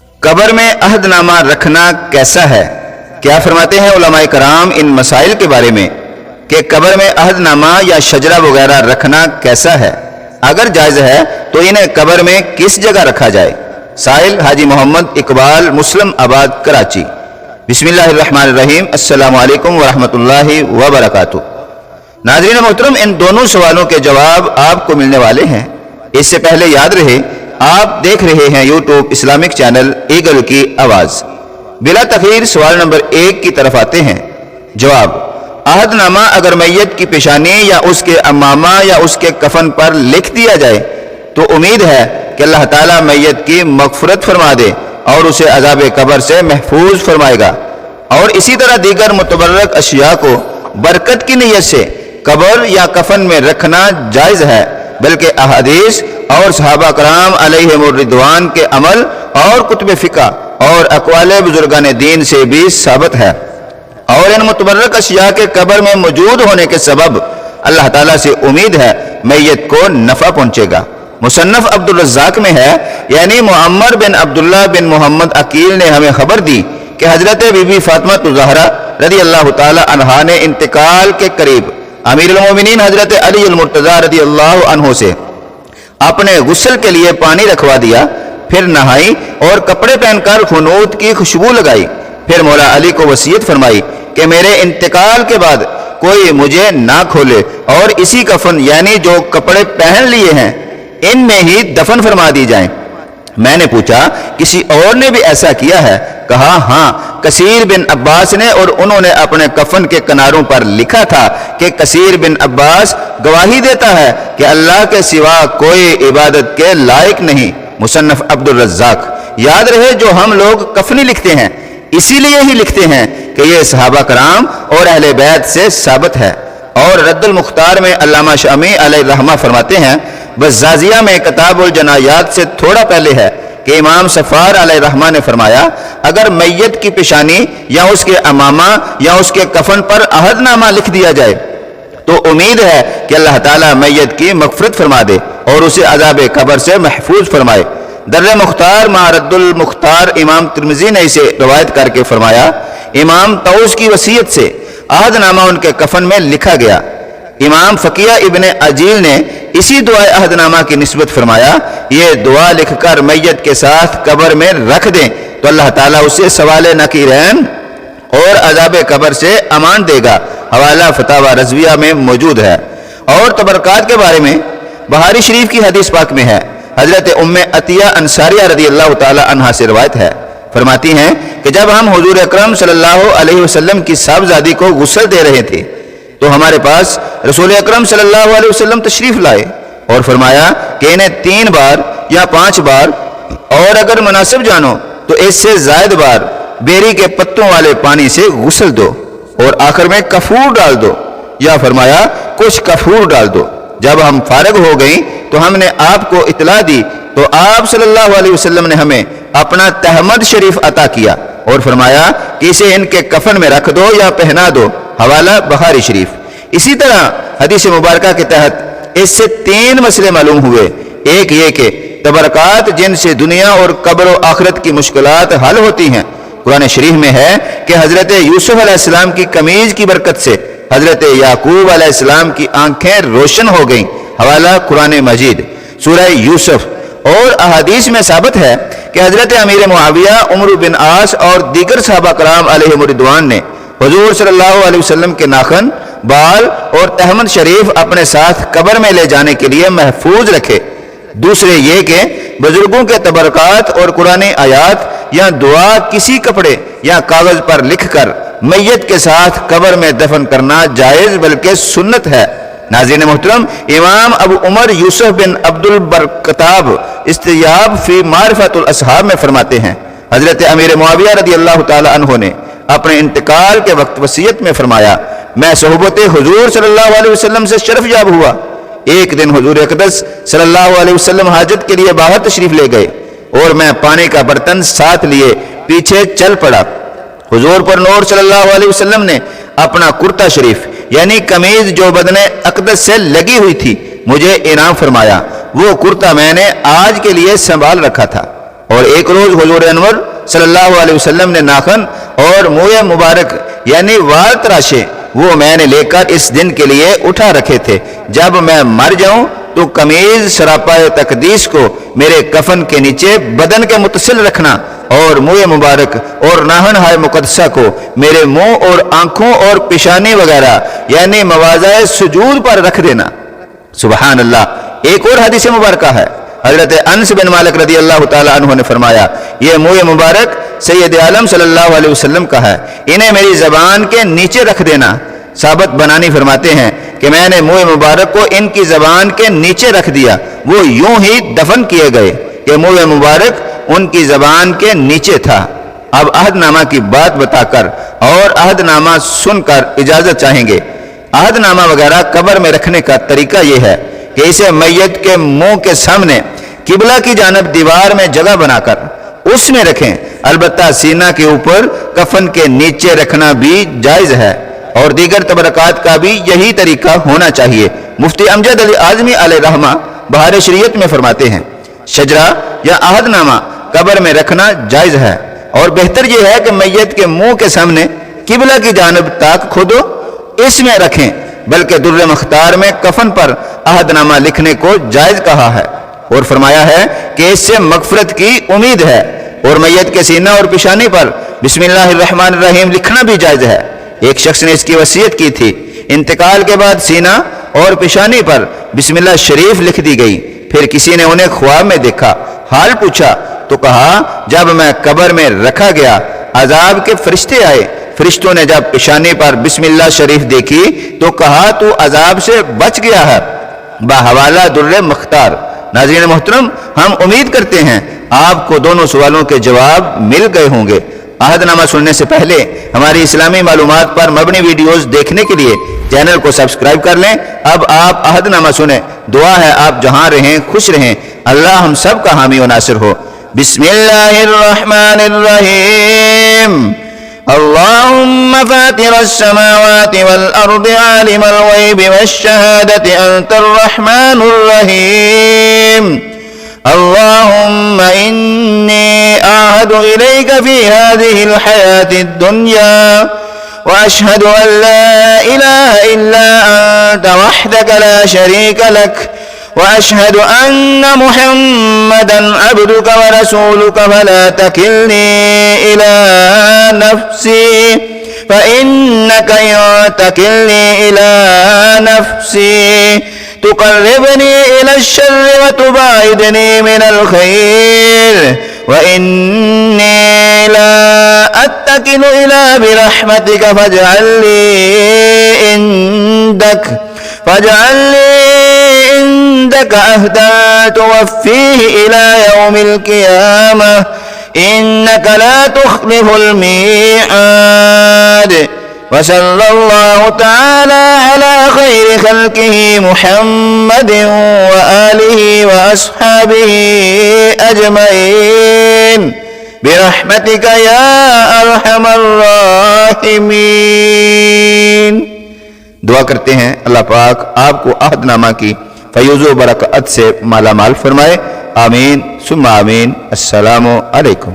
قبر میں عہد نامہ رکھنا کیسا ہے؟ کیا فرماتے ہیں علماء کرام ان مسائل کے بارے میں کہ قبر میں عہد نامہ یا شجرہ وغیرہ رکھنا کیسا ہے؟ اگر جائز ہے تو انہیں قبر میں کس جگہ رکھا جائے؟ سائل حاجی محمد اقبال، مسلم آباد، کراچی۔ بسم اللہ الرحمن الرحیم۔ السلام علیکم ورحمۃ اللہ وبرکاتہ۔ ناظرین محترم، ان دونوں سوالوں کے جواب آپ کو ملنے والے ہیں۔ اس سے پہلے یاد رہے آپ دیکھ رہے ہیں یوٹیوب اسلامک چینل ایگل کی آواز۔ بلا تاخیر سوال نمبر 1 کی طرف آتے ہیں۔ جواب: عہد نامہ اگر میت کی پیشانی یا اس کے امامہ یا اس کے کفن پر لکھ دیا جائے تو امید ہے کہ اللہ تعالیٰ میت کی مغفرت فرما دے اور اسے عذاب قبر سے محفوظ فرمائے گا، اور اسی طرح دیگر متبرک اشیاء کو برکت کی نیت سے قبر یا کفن میں رکھنا جائز ہے، بلکہ احادیث اور صحابہ کرام علیہم الرضوان کے عمل اور کتب فقہ اور اقوال بزرگان دین سے بھی ثابت ہے، اور ان متبرک اشیاء کے قبر میں موجود ہونے کے سبب اللہ تعالیٰ سے امید ہے میت کو نفع پہنچے گا۔ مصنف عبدالرزاق میں ہے، یعنی معمر بن عبداللہ بن محمد عقیل نے ہمیں خبر دی کہ حضرت بی بی فاطمہ الزہرا رضی اللہ تعالی عنہا نے انتقال کے قریب امیر المومنین حضرت علی المرتضی رضی اللہ عنہ سے اپنے غسل کے لیے پانی رکھوا دیا، پھر نہائی اور کپڑے پہن کر خنوط کی خوشبو لگائی، پھر مولا علی کو وصیت فرمائی کہ میرے انتقال کے بعد کوئی مجھے نہ کھولے اور اسی کفن یعنی جو کپڑے پہن لیے ہیں ان میں ہی دفن فرما دی جائیں۔ میں نے پوچھا کسی اور نے بھی ایسا کیا ہے؟ کہا ہاں، کثیر بن عباس نے، اور انہوں نے اپنے کفن کے کناروں پر لکھا تھا کہ کثیر بن عباس گواہی دیتا ہے کہ اللہ کے سوا کوئی عبادت کے لائق نہیں۔ مصنف عبدالرزاق۔ یاد رہے جو ہم لوگ کفنی لکھتے ہیں اسی لیے ہی لکھتے ہیں کہ یہ صحابہ کرام اور اہل بیت سے ثابت ہے۔ اور رد المختار میں علامہ شامی علیہ الرحمہ فرماتے ہیں، بزازیہ میں کتاب الجنایات سے تھوڑا پہلے ہے کہ امام صفار علیہ الرحمہ نے فرمایا اگر میت کی پیشانی یا اس کے امامہ یا اس کے کفن پر عہد نامہ لکھ دیا جائے تو امید ہے کہ اللہ تعالیٰ میت کی مغفرت فرما دے اور اسے عذاب قبر سے محفوظ فرمائے۔ در مختار مع رد المختار امام ترمذی نے اسے روایت کر کے فرمایا امام طوس کی وصیت سے عہد نامہ ان کے کفن میں لکھا گیا۔ امام فقیہ ابن عجیل نے اسی دعا عہد نامہ کی نسبت فرمایا یہ دعا لکھ کر میت کے ساتھ قبر میں رکھ دیں تو اللہ تعالیٰ اسے سوال نکیرین اور عذاب قبر سے امان دے گا۔ حوالہ فتاوی رضویہ میں موجود ہے۔ اور تبرکات کے بارے میں بخاری شریف کی حدیث پاک میں ہے، حضرت ام عطیہ انصاریہ رضی اللہ تعالی عنہا سے روایت ہے، فرماتی ہیں کہ جب ہم حضور اکرم صلی اللہ علیہ وسلم کی صاحبزادی کو غسل دے رہے تھے تو ہمارے پاس رسول اکرم صلی اللہ علیہ وسلم تشریف لائے اور فرمایا کہ انہیں 3 بار یا 5 بار اور اگر مناسب جانو تو اس سے زائد بار بیری کے پتوں والے پانی سے غسل دو اور آخر میں کفور ڈال دو، یا فرمایا کچھ کفور ڈال دو۔ جب ہم فارغ ہو گئیں تو ہم نے آپ کو اطلاع دی تو آپ صلی اللہ علیہ وسلم نے ہمیں اپنا تہمد شریف عطا کیا اور فرمایا کہ اسے ان کے کفن میں رکھ دو یا پہنا دو۔ حوالہ بخاری شریف۔ اسی طرح حدیث مبارکہ کے تحت اس سے 3 مسئلے معلوم ہوئے۔ ایک یہ کہ تبرکات جن سے دنیا اور قبر و آخرت کی مشکلات حل ہوتی ہیں، قرآن شریف میں ہے کہ حضرت یوسف علیہ السلام کی قمیض کی برکت سے حضرت یعقوب علیہ السلام کی آنکھیں روشن ہو گئیں۔ حوالہ قرآن مجید، سورہ یوسف۔ اور احادیث میں ثابت ہے کہ حضرت امیر معاویہ، عمرو بن عاص اور دیگر صحابہ کرام علیہم الرضوان نے حضور صلی اللہ علیہ وسلم کے ناخن، بال اور تہمد شریف اپنے ساتھ قبر میں لے جانے کے لیے محفوظ رکھے۔ دوسرے یہ کہ بزرگوں کے تبرکات اور قرآن آیات یا دعا کسی کپڑے یا کاغذ پر لکھ کر میت کے ساتھ قبر میں دفن کرنا جائز بلکہ سنت ہے۔ ناظرین محترم، امام ابو عمر یوسف بن عبد البرکتاب استیاب فی معرفت الاصحاب میں فرماتے ہیں حضرت امیر معاویہ رضی اللہ تعالی عنہ نے اپنے انتقال کے وقت وصیت میں فرمایا میں صحبت حضور صلی اللہ علیہ وسلم سے شرف یاب ہوا۔ ایک دن حضور اقدس صلی اللہ علیہ وسلم حاجت کے لیے باہر تشریف لے گئے اور میں پانی کا برتن ساتھ لیے پیچھے چل پڑا۔ حضور پر نور صلی اللہ علیہ وسلم نے اپنا کرتا شریف یعنی قمیض جو بدن اقدس سے لگی ہوئی تھی مجھے انعام فرمایا۔ وہ کرتا میں نے آج کے لیے سنبھال رکھا تھا۔ اور ایک روز حضور انور صلی اللہ علیہ وسلم نے ناخن اور منہ مبارک یعنی وال تراشے وہ میں نے لے کر اس دن کے لیے اٹھا رکھے تھے، جب میں مر جاؤں تو قمیض سراپائے تقدیس کو میرے کفن کے نیچے بدن کے متصل رکھنا، اور منہ مبارک اور ناخن ہائے مقدسہ کو میرے منہ اور آنکھوں اور پیشانی وغیرہ یعنی مواضع سجود پر رکھ دینا۔ سبحان اللہ۔ ایک اور حدیث مبارکہ ہے، حضرت انس بن مالک رضی اللہ تعالی عنہ نے فرمایا، یہ منہ مبارک سید عالم صلی اللہ علیہ وسلم کا ہے، انہیں میری زبان کے نیچے رکھ دینا۔ ثابت بنانی فرماتے ہیں کہ میں نے منہ مبارک کو ان کی زبان کے نیچے رکھ دیا، وہ یوں ہی دفن کیے گئے کہ منہ مبارک ان کی زبان کے نیچے تھا۔ اب عہد نامہ کی بات بتا کر اور عہد نامہ سن کر اجازت چاہیں گے۔ عہد نامہ وغیرہ قبر میں رکھنے کا طریقہ یہ ہے کہ اسے میت کے منہ کے سامنے قبلہ کی جانب دیوار میں جگہ بنا کر اس میں رکھیں، البتہ سینہ کے اوپر کفن کے نیچے رکھنا بھی جائز ہے، اور دیگر تبرکات کا بھی یہی طریقہ ہونا چاہیے۔ مفتی امجد علی اعظمی علیہ رحمہ بہار شریعت میں فرماتے ہیں، شجرہ یا عہد نامہ قبر میں رکھنا جائز ہے، اور بہتر یہ ہے کہ میت کے منہ کے سامنے قبلہ کی جانب تاک کھودو اس میں رکھیں، بلکہ در مختار میں کفن پر عہد نامہ لکھنے کو جائز کہا ہے، اور فرمایا ہے کہ اس سے مغفرت کی امید ہے، اور میت کے سینہ اور پیشانی پر بسم اللہ الرحمن الرحیم لکھنا بھی جائز ہے۔ ایک شخص نے اس کی وصیت کی تھی، انتقال کے بعد سینہ اور پیشانی پر بسم اللہ شریف لکھ دی گئی۔ پھر کسی نے انہیں خواب میں دیکھا، حال پوچھا تو کہا جب میں قبر میں رکھا گیا عذاب کے فرشتے آئے، فرشتوں نے جب پیشانی پر بسم اللہ شریف دیکھی تو کہا تو عذاب سے بچ گیا ہے، بحوالہ در مختار۔ ناظرین محترم، ہم امید کرتے ہیں آپ کو دونوں سوالوں کے جواب مل گئے ہوں گے۔ عہد نامہ سننے سے پہلے ہماری اسلامی معلومات پر مبنی ویڈیوز دیکھنے کے لیے چینل کو سبسکرائب کر لیں۔ اب آپ عہد نامہ سنیں۔ دعا ہے آپ جہاں رہیں خوش رہیں، اللہ ہم سب کا حامی و ناصر ہو۔ بسم اللہ الرحمن الرحیم۔ اللهم فاطر السماوات والأرض عالم الغيب والشهادة أنت الرحمن الرحيم اللهم إني أعهد إليك في هذه الحياة الدنيا وأشهد أن لا إله إلا أنت وحدك لا شريك لك وأشهد أن محمدا عبدك ورسولك فلا تكلني إلى نفسي فإنك إن تكلني إلى نفسي تقربني إلى الشر وتبعدني من الخير وإني لا أتكل إلى برحمتك فاجعل لي عندك عهدا توفيه إلى يوم القيامة إنك لا تخلف الميعاد وصلى الله تعالى على خير خلقه محمد وآله وأصحابه أجمعين برحمتك يا أرحم الراحمين۔ دعا کرتے ہیں اللہ پاک آپ کو عہد نامہ کی فیض و برکت سے مالا مال فرمائے، آمین ثم آمین۔ السلام علیکم۔